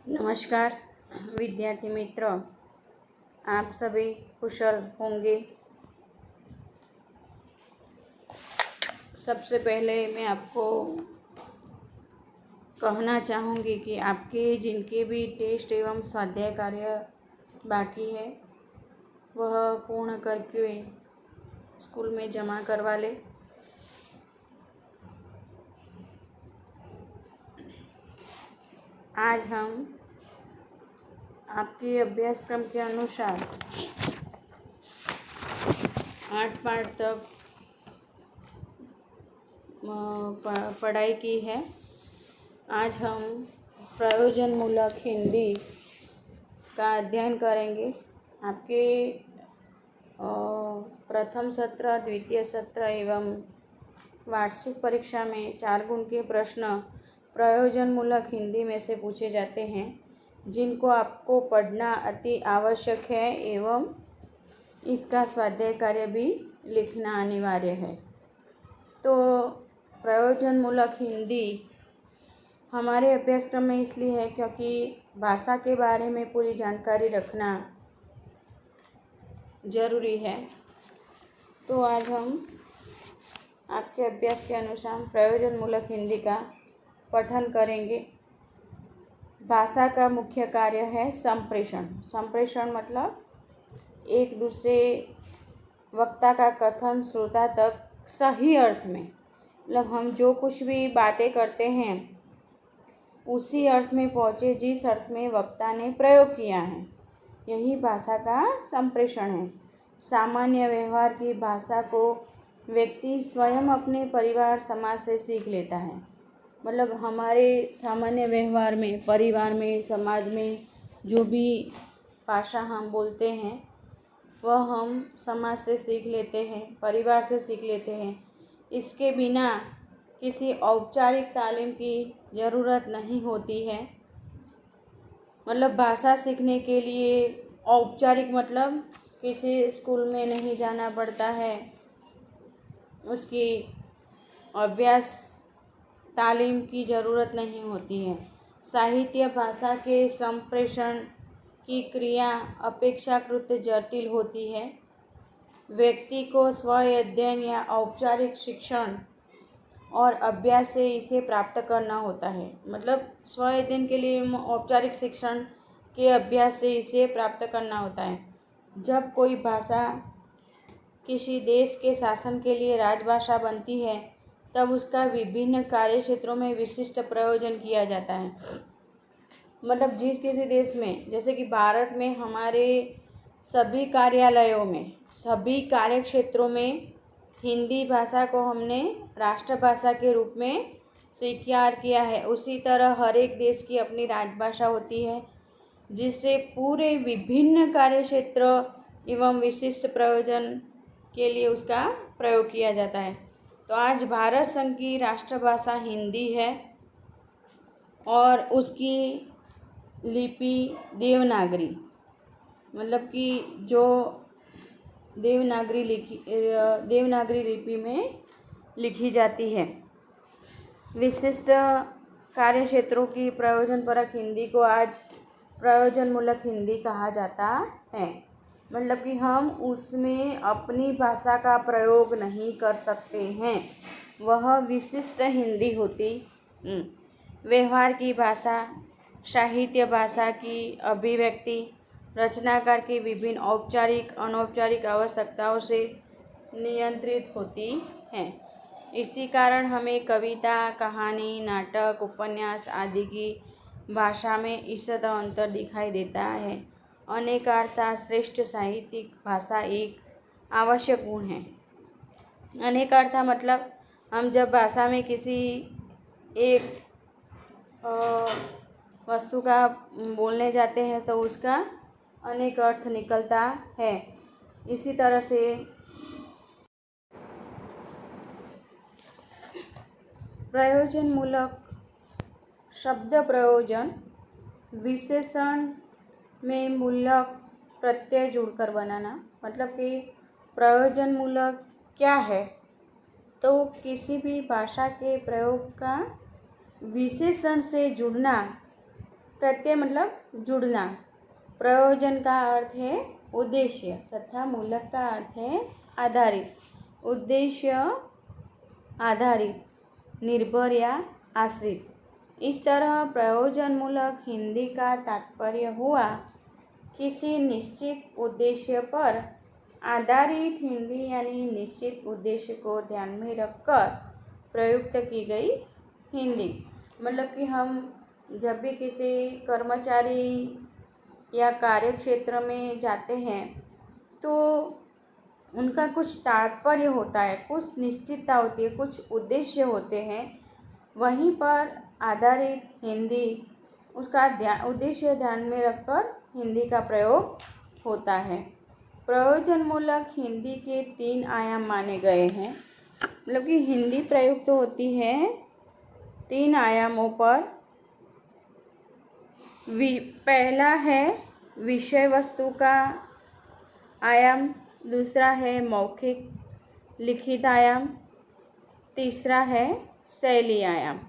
नमस्कार विद्यार्थी मित्रों, आप सभी कुशल होंगे। सबसे पहले मैं आपको कहना चाहूँगी कि आपके जिनके भी टेस्ट एवं स्वाध्याय कार्य बाकी है वह पूर्ण करके स्कूल में जमा करवा ले। आज हम आपके अभ्यासक्रम के अनुसार 8 पाठ तक पढ़ाई की है। आज हम प्रयोजनमूलक हिंदी का अध्ययन करेंगे। आपके प्रथम सत्र, द्वितीय सत्र एवं वार्षिक परीक्षा में 4 गुण के प्रश्न प्रयोजनमूलक हिंदी में से पूछे जाते हैं, जिनको आपको पढ़ना अति आवश्यक है एवं इसका स्वाध्याय कार्य भी लिखना अनिवार्य है। तो प्रयोजनमूलक हिंदी हमारे अभ्यासक्रम में इसलिए है क्योंकि भाषा के बारे में पूरी जानकारी रखना ज़रूरी है। तो आज हम आपके अभ्यास के अनुसार प्रयोजनमूलक हिंदी का पठन करेंगे। भाषा का मुख्य कार्य है संप्रेषण। संप्रेषण मतलब एक दूसरे वक्ता का कथन श्रोता तक सही अर्थ में, मतलब हम जो कुछ भी बातें करते हैं उसी अर्थ में पहुँचे जिस अर्थ में वक्ता ने प्रयोग किया है, यही भाषा का संप्रेषण है। सामान्य व्यवहार की भाषा को व्यक्ति स्वयं अपने परिवार समाज से सीख लेता है। मतलब हमारे सामान्य व्यवहार में, परिवार में, समाज में जो भी भाषा हम बोलते हैं वह हम समाज से सीख लेते हैं, परिवार से सीख लेते हैं। इसके बिना किसी औपचारिक तालीम की ज़रूरत नहीं होती है। मतलब भाषा सीखने के लिए औपचारिक मतलब किसी स्कूल में नहीं जाना पड़ता है, उसकी अभ्यास तालीम की ज़रूरत नहीं होती है। साहित्य भाषा के संप्रेषण की क्रिया अपेक्षाकृत जटिल होती है। व्यक्ति को स्व अध्ययन या औपचारिक शिक्षण और अभ्यास से इसे प्राप्त करना होता है। मतलब स्व अध्ययन के लिए औपचारिक शिक्षण के अभ्यास से इसे प्राप्त करना होता है। जब कोई भाषा किसी देश के शासन के लिए राजभाषा बनती है तब उसका विभिन्न कार्य क्षेत्रों में विशिष्ट प्रयोजन किया जाता है। मतलब जिस किसी देश में, जैसे कि भारत में हमारे सभी कार्यालयों में, सभी कार्य क्षेत्रों में हिंदी भाषा को हमने राष्ट्रभाषा के रूप में स्वीकार किया है। उसी तरह हर एक देश की अपनी राजभाषा होती है, जिससे पूरे विभिन्न कार्य क्षेत्र एवं विशिष्ट प्रयोजन के लिए उसका प्रयोग किया जाता है। तो आज भारत संघ की राष्ट्रभाषा हिंदी है और उसकी लिपि देवनागरी, मतलब कि जो देवनागरी लिपि में लिखी जाती है। विशिष्ट कार्य क्षेत्रों की प्रयोजनपरक हिंदी को आज प्रयोजनमूलक हिंदी कहा जाता है। मतलब कि हम उसमें अपनी भाषा का प्रयोग नहीं कर सकते हैं, वह विशिष्ट हिंदी होती। व्यवहार की भाषा साहित्य भाषा की अभिव्यक्ति रचनाकार की विभिन्न औपचारिक अनौपचारिक आवश्यकताओं से नियंत्रित होती हैं। इसी कारण हमें कविता, कहानी, नाटक, उपन्यास आदि की भाषा में इसका अंतर दिखाई देता है। अनेकार्थता श्रेष्ठ साहित्यिक भाषा एक आवश्यक गुण है। अनेकार्थता मतलब हम जब भाषा में किसी एक वस्तु का बोलने जाते हैं तो उसका अनेक अर्थ निकलता है। इसी तरह से प्रयोजनमूलक शब्द प्रयोजन विशेषण में मूलक प्रत्यय जोड़कर बनाना। मतलब कि प्रयोजनमूलक क्या है, तो किसी भी भाषा के प्रयोग का विशेषण से जुड़ना प्रत्यय मतलब जुड़ना। प्रयोजन का अर्थ है उद्देश्य तथा मूलक का अर्थ है आधारित। उद्देश्य आधारित, निर्भर या आश्रित। इस तरह प्रयोजन मूलक हिंदी का तात्पर्य हुआ किसी निश्चित उद्देश्य पर आधारित हिंदी, यानी निश्चित उद्देश्य को ध्यान में रखकर प्रयुक्त की गई हिंदी। मतलब कि हम जब भी किसी कर्मचारी या कार्य क्षेत्र में जाते हैं तो उनका कुछ तात्पर्य होता है, कुछ निश्चितता होती है, कुछ उद्देश्य होते हैं, वहीं पर आधारित हिंदी उसका उद्देश्य ध्यान में रखकर हिंदी का प्रयोग होता है। प्रयोजन मूलक हिंदी के 3 आयाम माने गए हैं। मतलब कि हिंदी प्रयुक्त होती है 3 आयामों पर। पहला है विषय वस्तु का आयाम, दूसरा है मौखिक लिखित आयाम, तीसरा है शैली आयाम।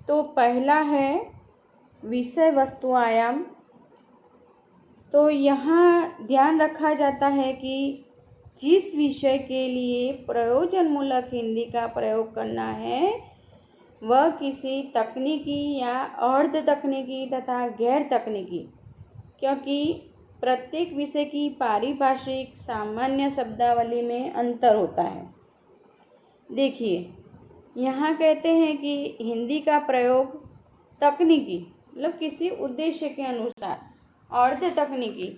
तो पहला है विषय वस्तु आयाम। तो यहाँ ध्यान रखा जाता है कि जिस विषय के लिए प्रयोजन मूलक हिंदी का प्रयोग करना है वह किसी तकनीकी या अर्ध तकनीकी तथा गैर तकनीकी, क्योंकि प्रत्येक विषय की पारिभाषिक सामान्य शब्दावली में अंतर होता है। देखिए, यहाँ कहते हैं कि हिंदी का प्रयोग तकनीकी मतलब किसी उद्देश्य के अनुसार, अर्ध तकनीकी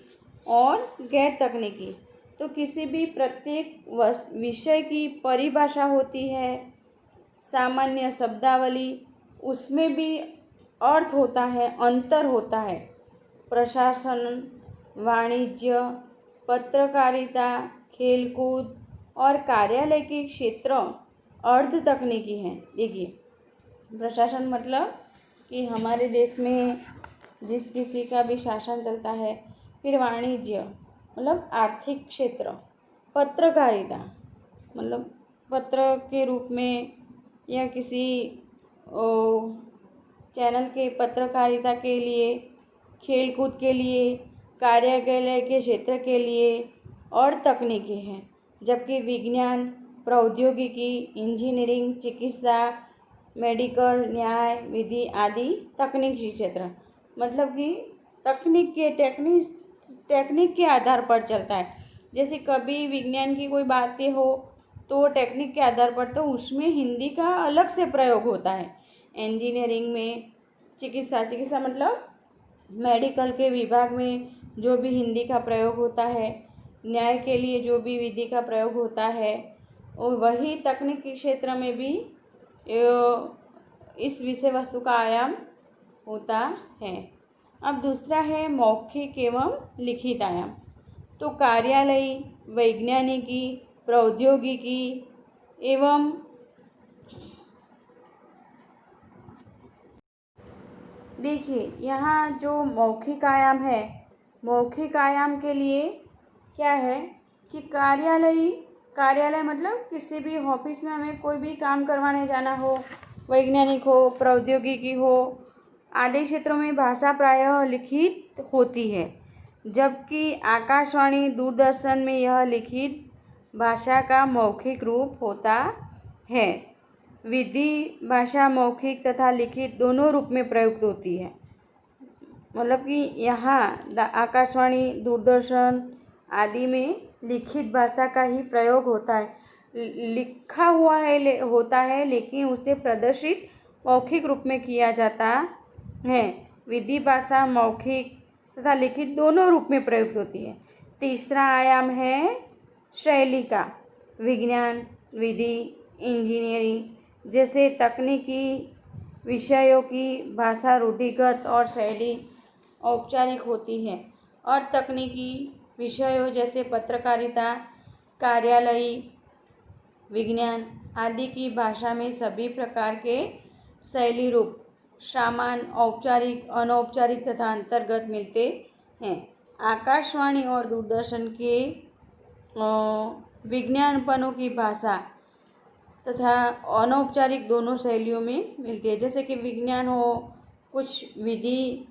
और गैर तकनीकी, तो किसी भी प्रत्येक विषय की परिभाषा होती है, सामान्य शब्दावली, उसमें भी अर्थ होता है, अंतर होता है। प्रशासन, वाणिज्य, पत्रकारिता, खेलकूद और कार्यालय के क्षेत्र अर्ध तकनीकी हैं। देखिए, प्रशासन मतलब कि हमारे देश में जिस किसी का भी शासन चलता है। फिर वाणिज्य मतलब आर्थिक क्षेत्र, पत्रकारिता मतलब पत्र के रूप में या किसी चैनल के पत्रकारिता के लिए, खेलकूद के लिए, कार्यालय के क्षेत्र के लिए और तकनीकी हैं। जबकि विज्ञान, प्रौद्योगिकी, इंजीनियरिंग, चिकित्सा, मेडिकल, न्याय, विधि आदि तकनीकी क्षेत्र मतलब कि टेक्निक के आधार पर चलता है। जैसे कभी विज्ञान की कोई बातें हो तो टेक्निक के आधार पर तो उसमें हिंदी का अलग से प्रयोग होता है। इंजीनियरिंग में चिकित्सा मतलब मेडिकल के विभाग में जो भी हिंदी का प्रयोग होता है, न्याय के लिए जो भी विधि का प्रयोग होता है, और वही तकनीकी क्षेत्र में भी इस विषय वस्तु का आयाम होता है। अब दूसरा है मौखिक एवं लिखित आयाम। तो कार्यालयी, वैज्ञानिकी, प्रौद्योगिकी एवं देखिए, यहाँ जो मौखिक आयाम है, मौखिक आयाम के लिए क्या है कि कार्यालय मतलब किसी भी ऑफिस में हमें कोई भी काम करवाने जाना हो, वैज्ञानिक हो, प्रौद्योगिकी हो आदि क्षेत्रों में भाषा प्रायः लिखित होती है। जबकि आकाशवाणी, दूरदर्शन में यह लिखित भाषा का मौखिक रूप होता है। विधि भाषा मौखिक तथा लिखित दोनों रूप में प्रयुक्त होती है। मतलब कि यहाँ आकाशवाणी, दूरदर्शन आदि में लिखित भाषा का ही प्रयोग होता है। लिखा हुआ होता है लेकिन उसे प्रदर्शित मौखिक रूप में किया जाता है। विधि भाषा मौखिक तथा लिखित दोनों रूप में प्रयुक्त होती है। तीसरा आयाम है शैली का। विज्ञान, विधि, इंजीनियरिंग जैसे तकनीकी विषयों की भाषा रूढ़िगत और शैली औपचारिक होती है, और तकनीकी विषयों जैसे पत्रकारिता, कार्यालयी, विज्ञान आदि की भाषा में सभी प्रकार के शैली रूप सामान्य, औपचारिक, अनौपचारिक तथा अंतर्गत मिलते हैं। आकाशवाणी और दूरदर्शन के विज्ञापनों की भाषा तथा अनौपचारिक दोनों शैलियों में मिलती है। जैसे कि विज्ञान हो, कुछ विधि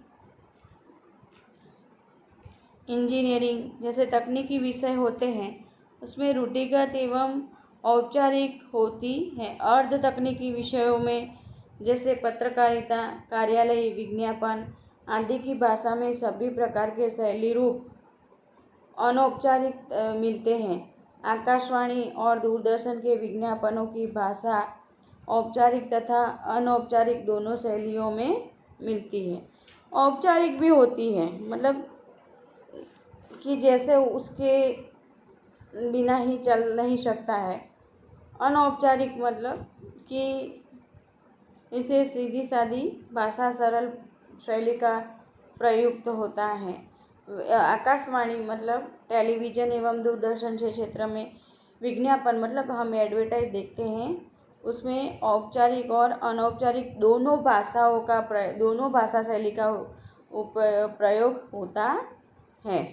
इंजीनियरिंग जैसे तकनीकी विषय होते हैं उसमें रूढ़िगत एवं औपचारिक होती है। अर्ध तकनीकी विषयों में जैसे पत्रकारिता, कार्यालय विज्ञापन आदि की भाषा में सभी प्रकार के शैली रूप अनौपचारिक मिलते हैं। आकाशवाणी और दूरदर्शन के विज्ञापनों की भाषा औपचारिक तथा अनौपचारिक दोनों शैलियों में मिलती है। औपचारिक भी होती है, मतलब कि जैसे उसके बिना ही चल नहीं सकता है। अनौपचारिक मतलब कि इसे सीधी सादी भाषा सरल शैली का प्रयुक्त होता है। आकाशवाणी मतलब टेलीविज़न एवं दूरदर्शन के क्षेत्र में विज्ञापन मतलब हम एडवर्टाइज देखते हैं, उसमें औपचारिक और अनौपचारिक दोनों भाषा शैली का प्रयोग होता है।